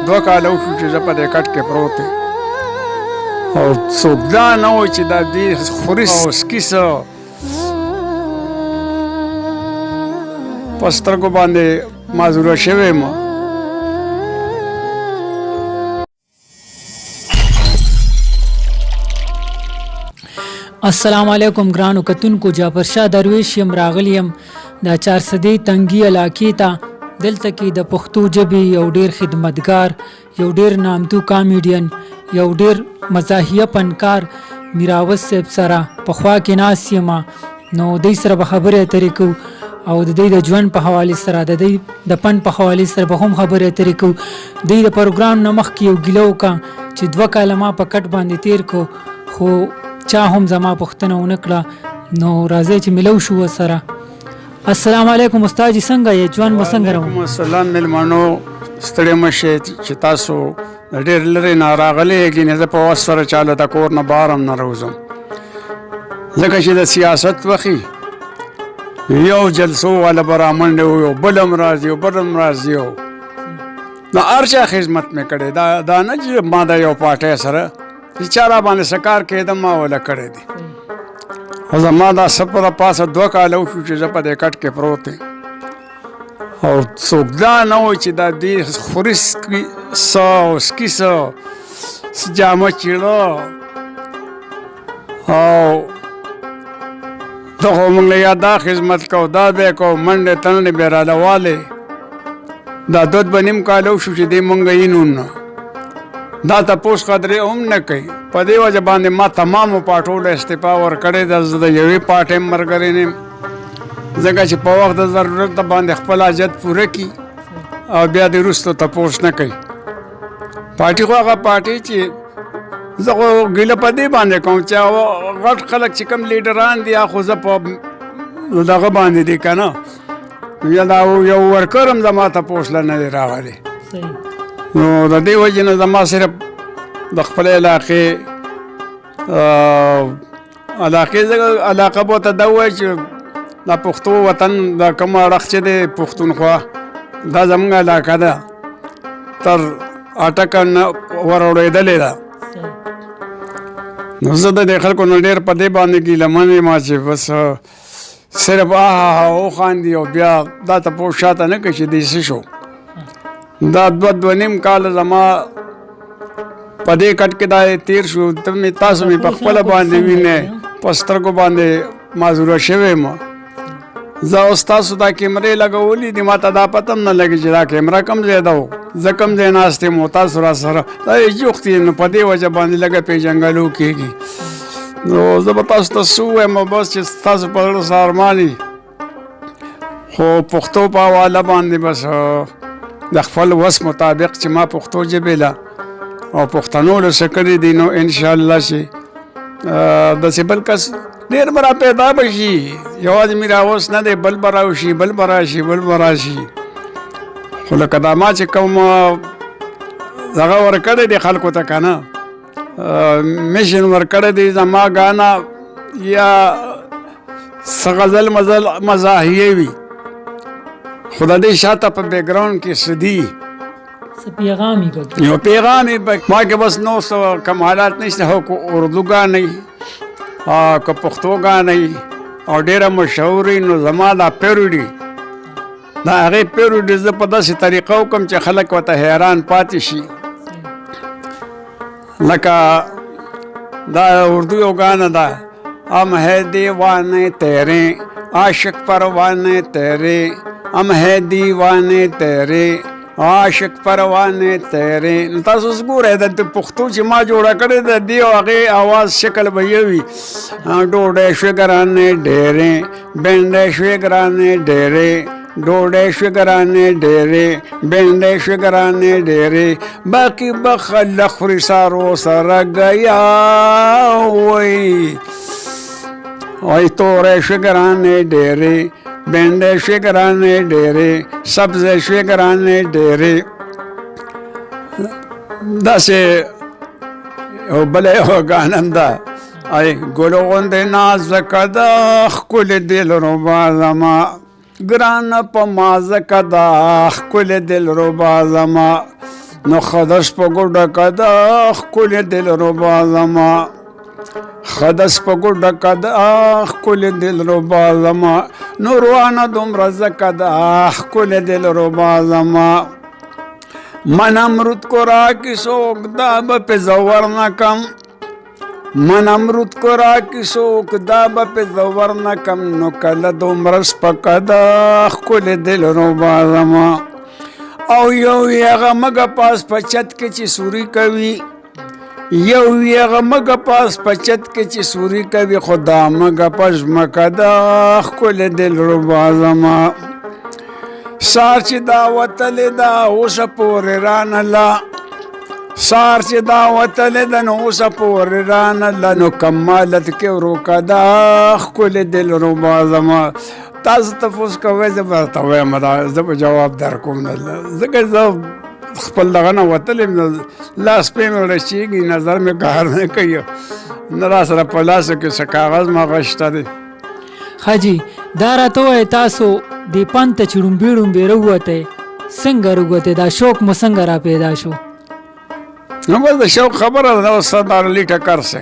2 کاله وشو چې زه په دې کټ کې پروت یم او څوک دا نه و چې دا دې خوري او سکي څه په سترګو باندې معذوره شوی یم. السلام علیکم ګرانو کتونکو، جعفر شاه درویش یم. راغلی یم د چارسدې تنګي علاقې ته. دلته کې د پښتو ژبې یو ډیر خدمتګار، یو ډیر نامتو کامیډین، یو ډیر مزاحیه فنکار میراوس صاحب سره پخوا کې ناست یم. نو دوی سره به خبرې اترې کوو او د دوی د ژوند په حوالې سره، د دوی د فن په حوالې سره به هم خبرې اترې کوو. دوی د پروګرام نه مخکې یو ګیله وکړه چې 2 کاله ما په کټ باندې تیر کو، خو چا هم زما پوښتنه ونه کړه. نو راځئ چې ملو شو ورسره. السلام علیکم استاد جي، څنګه یې؟ ژوند به څنګه روان؟ وعلیکم السلام میلمانو، ستړي مه شئ چې تاسو ډېر لرې نه راغلي یې. زه په وس سره چاله د کور نه بهر هم نه راوځم، ځکه چې د سیاست وخي یو جلسو والا به رامنډې و، یو بل هم راځي، یو بل هم راځي. د هر چا خدمت مې کړې، دا نه چې ما د یو پارټۍ سره چې چا را باندې څه کار کېده ما وله کړی دی. او زما دا سفر د پاسه 2 کاله وشو چې زه په دې کټ کې پروت یم او څوک دا نه و چې دا دې خوري څه او سکي څه جامه چیړه او دغه موږ له یا دا خدمت کوو، دا به یې کوو، منډې تنډې به یې رالوالې. دا 2 نیم کاله وشو چې دې موږ اینو نه دا تپوس قدرې هم نه کوي. په دې وجه باندې ما تمامو پاټولو استعفا ورکړې ده. زه د یوې پارټۍ ملګری نه یم، ځکه چې په وخت د ضرورت باندې خپل حاجت پوره کړي او بیا د وروسته تپوس نه کوي. پارټي خو هغه پارټي چې زه خو ګیله په دې باندې کوم چې غټ خلک چې کوم لیډران دي خو زه په دغه باندې دي که نه، یا دا یو ورکر هم زما تپوس له نه دی راغلی. نو د دې وجې نه زما صرف د خپل علاقې علاقه به ورته دا ووایي چې دا پښتو وطن د کوم اړخ چې دی پښتونخوا دا زموږ علاقه ده، تر اټکه نه وروړېدلې ده. نو زه د دې خلکو نه ډېر په دې باندې ګیلمن یم چې بس صرف وخاندي او بیا دا تپوس شاته نه کوي چې دې څه شو. دا 2 نیم کاله زما په دې کټ کې دا تیر شو. تاسو مې په خپله باندې وینئ، په سترګو باندې معذوره شوی یم. زه اوس تاسو دا کیمرې لګولي دي، ما ته دا پته هم نه لګي چې دا کیمره کوم ځای ده و، زه کوم ځای ناست یم او تاسو را سره دا جوخت یې. نو په دې وجه باندې لږه پېژنګلو کېږي. نو زه به تاسو ته څه ووایم بس چې تاسو په زړه څه ارمان وي، خو پښتو په حواله باندې بس د خپل وس مطابق چې ما پښتو ژبې له او پښتنو له څه کړي دي، نو انشاءالله چې داسې بل کس ډېر به را پیدا به شي. یوازې میراوس نه دی، بل به راشي، بل به راشي، بل به راشي. خو لکه دا ما چې کوم دغه ورکړی دی خلکو ته که نه میشن ورکړی دی زما ګانا یا څه غزل مزاحیه وي، خو د دې شاته په بیکګراؤنډ کې څه دي، یو پیغام یې ما کې بس نو څه کمالات نشته. هو که اردو ګانې که پښتو ګانې او ډېره مشهورې، نو زما دا پیروډي د هغې پیروډي زه په داسې طریقه وکړم چې خلک ورته حیران پاتې شي. لکه دا اردو یو ګانه ده، ہم ہے دیوانے تیرے عاشق پروانے تیرے، ہم ہے دیوانے تیرے عاشق پروانے تیرے. نو تاسو اوس ګورئ د پښتو چې ما جوړه کړې ده دې او هغې اواز شکل به یې وي. ډوډۍ شوې ګرانې ډېرې، بنډۍ شوې ګرانې ډېرې، ډوډۍ شوې ګرانې ډېرې، بنډۍ شوې ګرانې ډېرې، باقي به خلک خوري سارو سره ګیا وایي تورې شوې ګرانې ډېرې، بنډۍ شوې ګرانې ډېرې، سبزۍ شوې ګرانې ډېرې. داسې یو بله یو ګانه هم ده، ګلو غوندې نازکه ده ښکلې دلربا زما، ګرانه په ما ځکه ده ښکلې دلربا زما، نو خدش په ګډه کده ښکلې دلربا زما خدش په ګډه کده ښکلې دلربا زما نوروانه دومره زکه ده ښکلې دلربا زما من امرود کو را کی سوک دا به په زور نه کم من امرود کو را کی سوک دا به په زور نه کم نو کله دومره سپکه ده ښکلې دلربا زما او یو هغه مګه پاس په چت کې چې سوري کوي یو هغه مګه پاس په چت کې چې سوري کوي خدا مګه په ځمکه ده ښکلې دلربا زما سار چې دا وتلې ده اوسه پورې رانله سار چې دا وتلې ده نو اوسه پورې رانله نو کمالت کې وروکه ده ښکلې دلربا زما تاسو تفوس کوئ زه به ورته وایم زه به جواب درکوم ځکه زه خپل دغه نه وتلی یم لاس پې مې رسېږي نظر مې کار نه کوي نه را سره په لاسو کې څه کاغذ مغه شته دی حاجي دا راته ووایه تاسو دې پند ته چې ړومبې ړومبې راووتی څنګه راووتی دا شوق مو څنګه را پیدا شو نو بس د شوق خبره ده سردار علي ټکر سے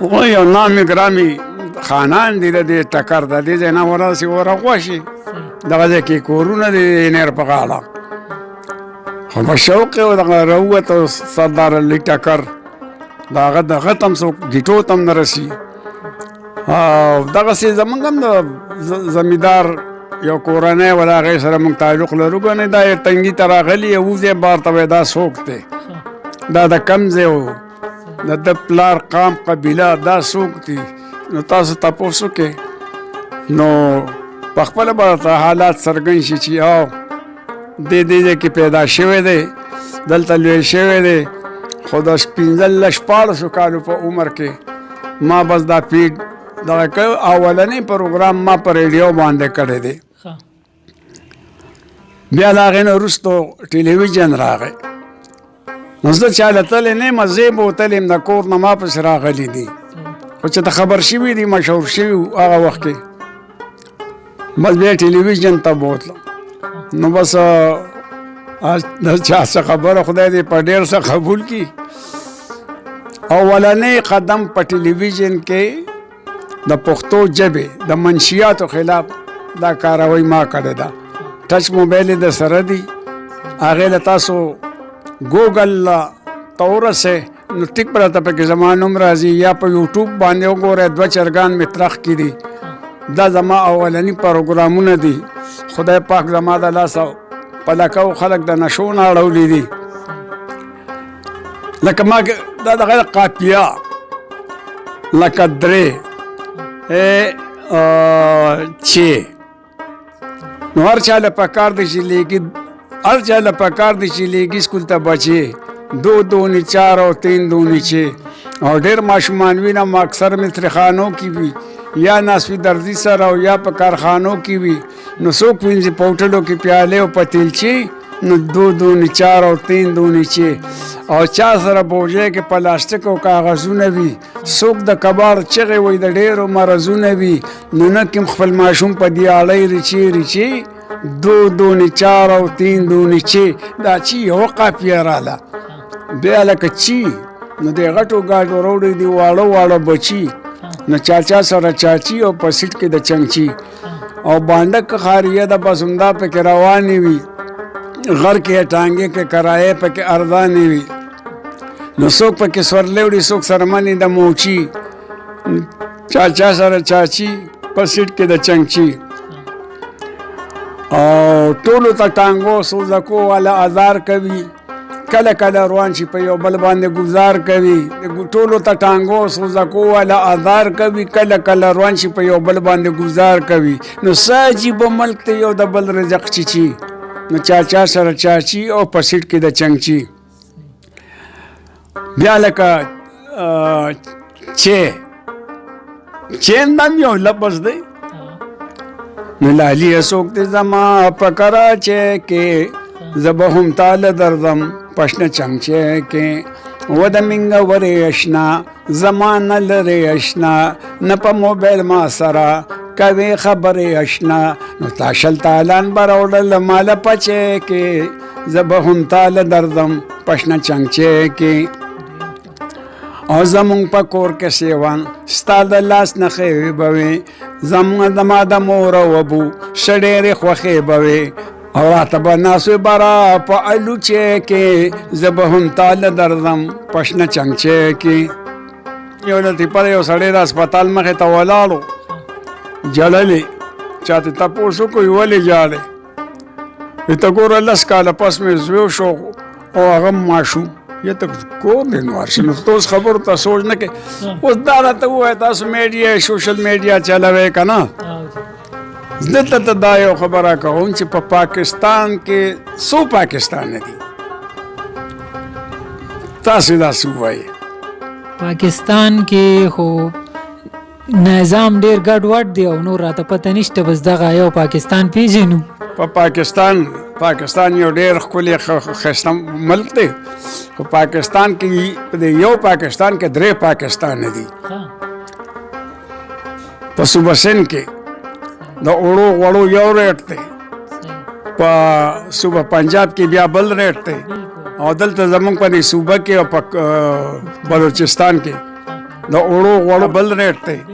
و یو نامي ګرامي خانان دی د دې ټکر د دې ځای نه وراسي ورغوشي دغه ځای کې کورونه دي نیر په غاړه خو په شوق یې دغه راووته سردار علي ټکر د هغه دغه تم څوک ګیټو تم نه رسي او دغسې زمونږ هم د زمیندار یو کورنۍ و د هغې سره موږ تعلق لرو ګنې دا یې تنګي ته راغلي یو وځی بار ته وایي دا څوک دی دا د کم ځای و د ده پلار قام قبیله دا څوک دي نو تاسو تپوس وکړئ نو پخپله به ورته حالات څرګند شي چې او دې ځای کې پیدا شوی دی دلته لوی شوی دی خو د 15-16 کالو په عمر کې ما بس دا پیډ دغه اولنی پروګرام ما په ریډیو باندې کړی دی بیا د هغې نه وروستو ټلویزیون راغی نو زه چاله تللی نه یم زه به وتلی یم د کور نه ما پسې راغلي دي خو چې ته خبر شوي دي مشهور شوي هغه وخت کې بس بیا ټلویزیون ته بوتلم نو بس د چا څه خبره خدای دې په ډېر څه قبول کړي اولنی قدم په ټلویزیون کې د پښتو ژبې د منشیاتو خلاف دا کاروی ما کړې ده ټچ موبایل د سره دی هغې له تاسو ګوګل ته ورسئ نو ټیک پرته پکې زما نوم راځي یا په یوټیوب باندې وګورئ 2 چرګان مې ترخ کړي دي دا زما اولني پروګرامونه دي خدای پاک زما د لاسه په لکو خلک د نشو نه اړولي دي لکه ما دا دغه قافیه لکه درې چې نو هر چاله پکار دی چې لیکي هر چاله پکار دی چې لیکي سکول ته بچي 2 دونی 4 او 3 دونی 6 او ډېر ماشومان وینم اکثر مسترخانو کې وي یا ناسوي دردي سره او یا په کارخانو کې وي نو څوک وینځي په هوټلو کې پیالې او پتیلچې نو 2 دونی 4 او 3 دونی 6 او چا سره بوجه کې پلاستیک او کاغذونه وي څوک د کباړ چغې وي د ډېرو مرضونه وي نو نه کوم خپل ماشوم په دې اړۍ ریچې 2 دونی 4 او 3 دونی 6 دا چې یو قافیه راله بیا لکه چی نو د غټو ګاډو روړې دي واړه بچي نو چاچا سره چاچی او په سیټ کې د چنګچی او باندک خاریه د بس همدا پکې روانې وي غر کې ټانګې کې کرایې پکې ارزانې وي نو څوک پکې سورلې وړي څوک سرمنې د موچي چاچا سره چاچی په سیټ کې د چنګچی او ټولو ته ټانګو سوزکو والا ازار کوي کله کله روان شي په یو بل باندې گزار کوي ټولو ته ټانګو سوزکو والا ازار کوي کله کله روان شي په یو بل باندې گزار کوي نو ساجي به ملک ته یو د بل رزق چی نو چاچا سره چاچی او په سیټ کې د چنګچی بیا لکه چې نام یو لفظ دی نو لالی څوک دی زما په کراچۍ کې زه به هم تاله درځم پشنه چمچۍ کې و د مینګه ورې اشنا زما نه لرې اشنا نه په موبایل ما سره کوي خبرې اشنا نو تا شل تالان به راوړل ماله پچۍ کې زه به هم تاله درځم پشنه چنګچې کې او زمونږ په کور کې سیوان ستا د لاس نښې به وي زما د مور او ابو ښه ډېرې خوښې به وي او راته به ناست وي باره په الوچې کې زه به هم تاله درځم پشنه چنګچې کې یو لطیفه یو سړی د هسپتال مخې ته ولاړو جړلې چاته تپوس وکړو ولې جاړې ته ګوره 10 کاله پس مې زوی شو او هغه ماشوم یا ته کور دی نو ورشه نو ته اوس خبرو ته سوچ نه کوې اوس دا راته ووایه تاسو میډیا سوشل میډیا چلوئ که نه دلته ته دا یو خبره کوم چې په پاکستان کې څو پاکستان دي تاسو دا څه ووایئ پاکستان کې خو نظام ډیر ګډوډ دی او نور راته پته نشته بس دغه یو پاکستان پیژنو په پاکستان یو ډیر ښکلی ښایسته ملک دی په پاکستان کې په یو پاکستان کې 3 پاکستان دي په صوبه سند کې د اوړو غوړو یو ریټ دی په صوبه پنجاب کې بیا بل ریټ دی او دلته زمونږ په دې صوبه کې او په بلوچستان کې د اوړو غوړو بل ریټ دی